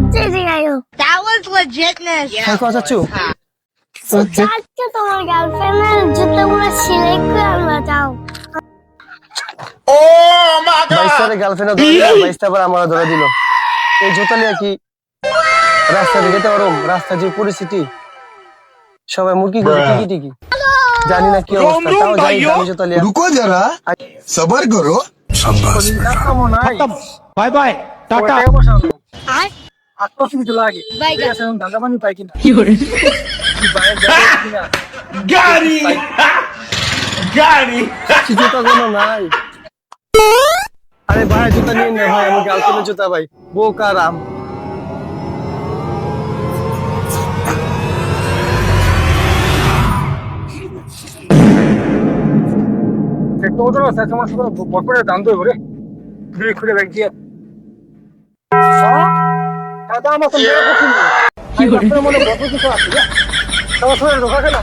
That was legitness. হ্যাঁ কথা চু আজকে তোমার গার্লফ্রেন্ডের জুতোগুলো সিলাই করে আনবা যাও। বাইশটারে গার্লফ্রেন্ড ধরে দিল, বাইশটা আবার আমার ধরে দিল। এই জুতা নিয়ে কি রাস্তাতে যেতে পারো? রাস্তা যে পরিস্থিতি, সবাই মুরগি করে টিকি টিকি, জানি না কি অবস্থা, তাও যাই দামি জুতা নিয়ে। रुको जरा सबर करो बाय बाय टाटा অসুবিধা লাগে ঢাকা পানি পাই কিনা गाड़ी गाड़ी জুতা কোনো নাই। আরে ভাই জুতা নিয়ে নে ভাই, আমি গার্লফ্রেন্ডের জুতা ভাই, বোকা রাম। তোদের আছে তোমার সাথে বকরে দাম দই করে ঘুরে ঘুরে ব্যাগ দিয়ে দাদা আমার তো মেরে পছন্দ কি করে মনে বড় কিছু আছে তোমার সাথে ঢোকা খেলা